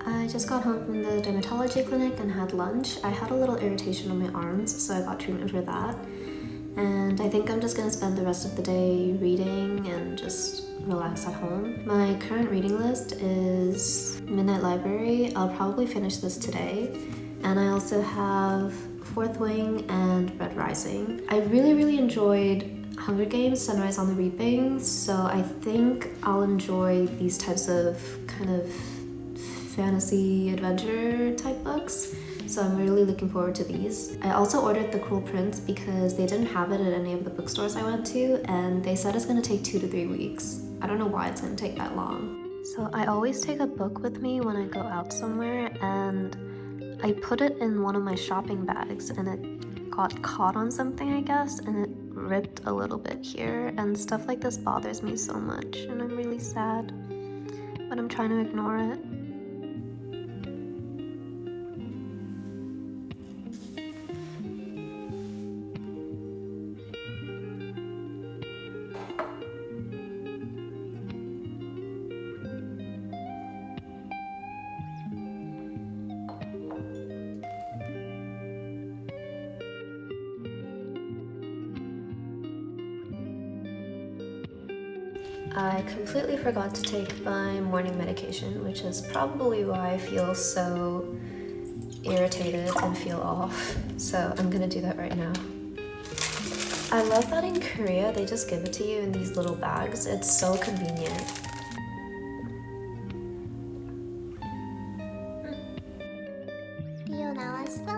I just got home from the dermatology clinic and had lunch. I had a little irritation on my arms, so I got treatment for that. And I think I'm just gonna spend the rest of the day reading and just relax at home. My current reading list is Midnight Library. I'll probably finish this today. And I also have Fourth Wing and Red Rising. I really enjoyed Hunger Games, Sunrise on the Reaping, so I think I'll enjoy these types of kind of fantasy adventure type books. So I'm really looking forward to these. I also ordered The Cruel Prince because they didn't have it at any of the bookstores I went to, and they said it's gonna take 2 to 3 weeks. I don't know why it's gonna take that long. So I always take a book with me when I go out somewhere, and I put it in one of my shopping bags and it got caught on something, I guess, and it ripped a little bit here, and stuff like this bothers me so much and I'm really sad, but I'm trying to ignore it. I completely forgot to take my morning medication, which is probably why I feel so irritated and feel off. So I'm gonna do that right now. I love that in Korea they just give it to you in these little bags. It's so convenient. 리오 나왔어.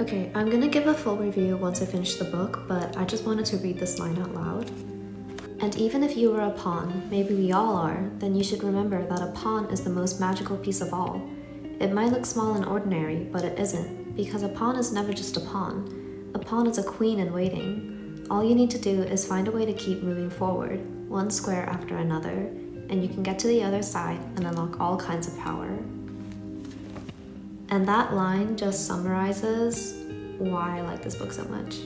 Okay, I'm gonna give a full review once I finish the book, but I just wanted to read this line out loud. And even if you were a pawn, maybe we all are, then you should remember that a pawn is the most magical piece of all. It might look small and ordinary, but it isn't, because a pawn is never just a pawn. A pawn is a queen in waiting. All you need to do is find a way to keep moving forward, one square after another, and you can get to the other side and unlock all kinds of power. And that line just summarizes why I like this book so much.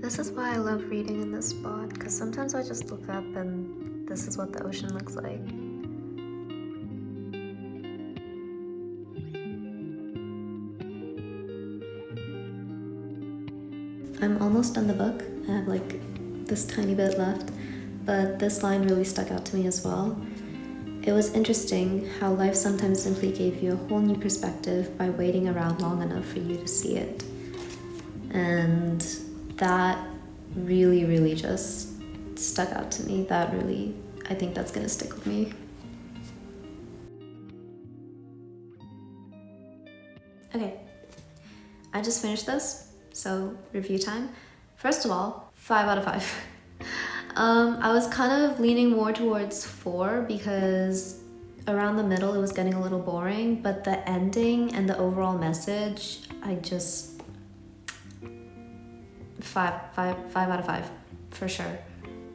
This is why I love reading in this spot, because sometimes I just look up and this is what the ocean looks like. I'm almost done the book. I have like this tiny bit left, but this line really stuck out to me as well. It was interesting how life sometimes simply gave you a whole new perspective by waiting around long enough for you to see it. And that really just stuck out to me. I think that's gonna stick with me. Okay, I just finished this, so review time. First of all, 5 out of 5. I was kind of leaning more towards 4 because around the middle it was getting a little boring, but the ending and the overall message, I just 5 out of 5 for sure.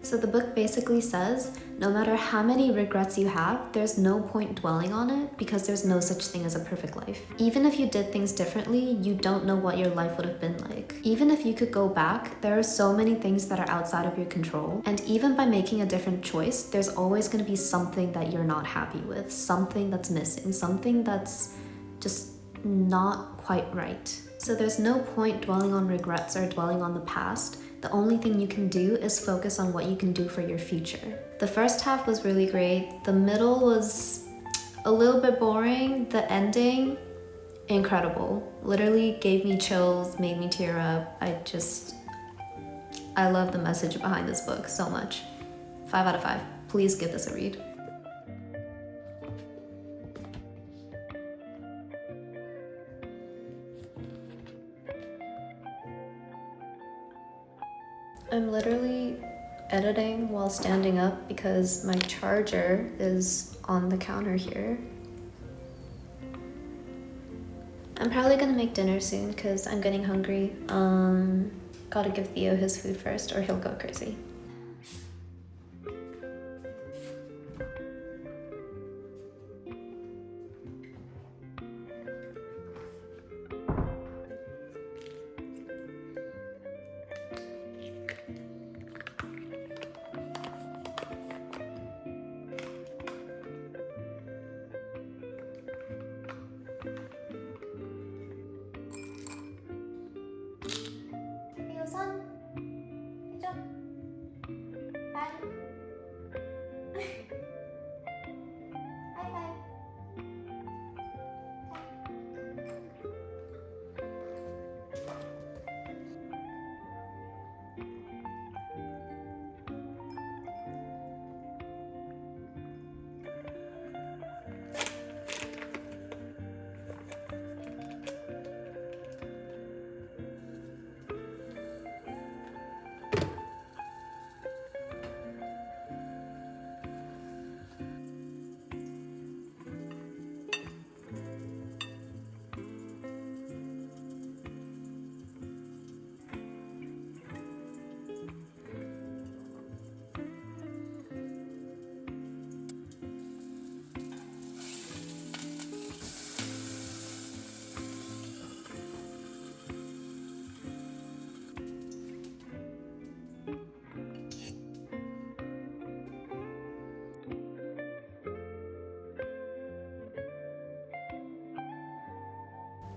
So the book basically says, no matter how many regrets you have, there's no point dwelling on it because there's no such thing as a perfect life. Even if you did things differently, you don't know what your life would have been like. Even if you could go back, there are so many things that are outside of your control. And even by making a different choice, there's always going to be something that you're not happy with, something that's missing, something that's just not quite right. So there's no point dwelling on regrets or dwelling on the past. The only thing you can do is focus on what you can do for your future. The first half was really great. The middle was a little bit boring. The ending, incredible. Literally gave me chills, made me tear up. I love the message behind this book so much. 5 out of 5. Please give this a read. I'm literally editing while standing up because my charger is on the counter here. I'm probably gonna make dinner soon because I'm getting hungry. Gotta give Theo his food first or he'll go crazy. Son, 이쪽. 발. 하이파이.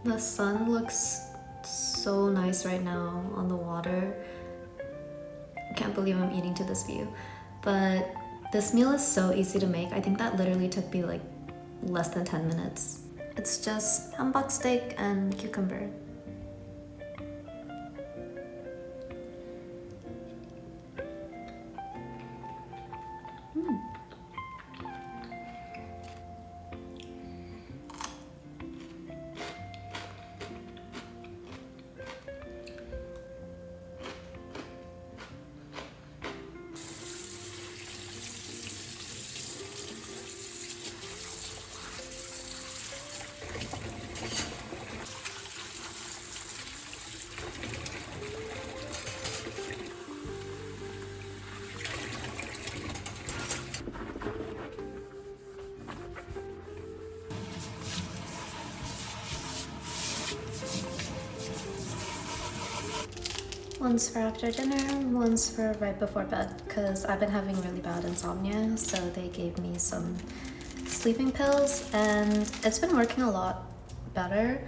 The sun looks so nice right now on the water. I can't believe I'm eating to this view. But this meal is so easy to make. I think that literally took me like less than 10 minutes. It's just hamburg steak and cucumber. One's for after dinner, one's for right before bed, because I've been having really bad insomnia, so they gave me some sleeping pills, and it's been working a lot better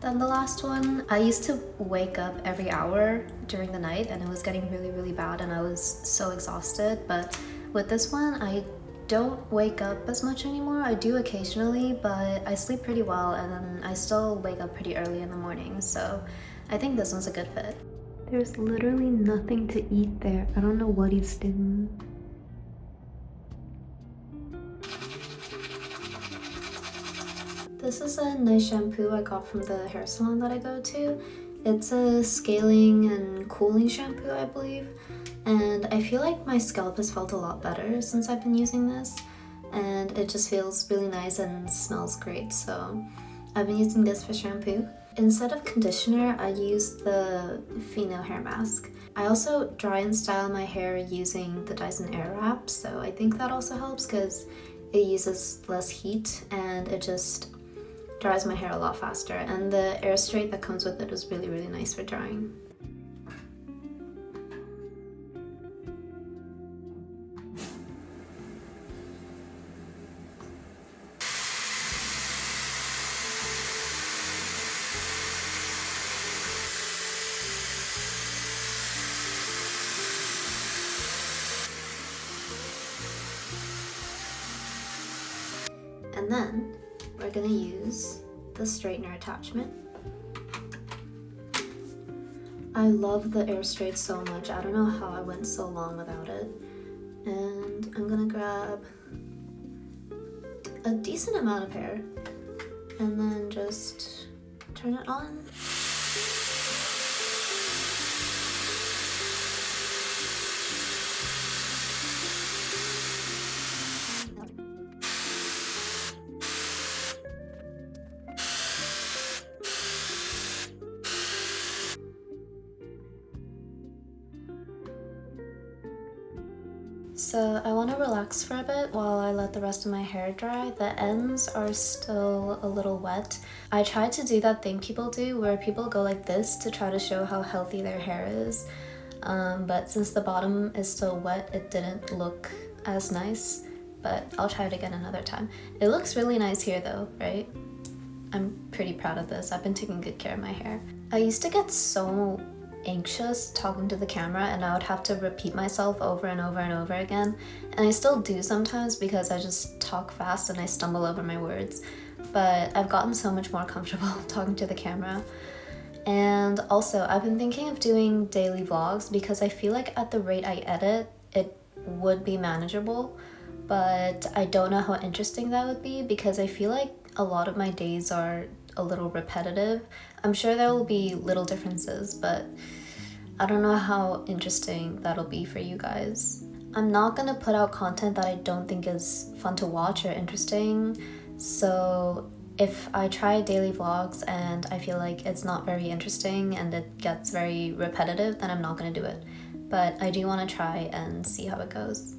than the last one. I used to wake up every hour during the night, and it was getting really, really bad, and I was so exhausted, but with this one, I don't wake up as much anymore. I do occasionally, but I sleep pretty well, and then I still wake up pretty early in the morning, so I think this one's a good fit. There's literally nothing to eat there. I don't know what he's doing. This is a nice shampoo I got from the hair salon that I go to. It's a scaling and cooling shampoo, I believe. And I feel like my scalp has felt a lot better since I've been using this. And it just feels really nice and smells great. So I've been using this for shampoo. Instead of conditioner, I used the Fino hair mask. I also dry and style my hair using the Dyson Airwrap, so I think that also helps because it uses less heat and it just dries my hair a lot faster. And the air straight that comes with it is really, really nice for drying. And then we're gonna use the straightener attachment. I love the air straight so much. I don't know how I went so long without it. And I'm gonna grab a decent amount of hair and then just turn it on. So I want to relax for a bit while I let the rest of my hair dry. The ends are still a little wet. I tried to do that thing people do where people go like this to try to show how healthy their hair is. But since the bottom is still wet, it didn't look as nice. But I'll try it again another time. It looks really nice here though, right? I'm pretty proud of this. I've been taking good care of my hair. I used to get so anxious talking to the camera and I would have to repeat myself over and over and over again, and I still do sometimes because I just talk fast and I stumble over my words, but I've gotten so much more comfortable talking to the camera. And also I've been thinking of doing daily vlogs because I feel like at the rate I edit it would be manageable, but I don't know how interesting that would be because I feel like a lot of my days are a little repetitive. I'm sure there will be little differences, but I don't know how interesting that'll be for you guys. I'm not gonna put out content that I don't think is fun to watch or interesting, so if I try daily vlogs and I feel like it's not very interesting and it gets very repetitive, then I'm not gonna do it. But I do want to try and see how it goes.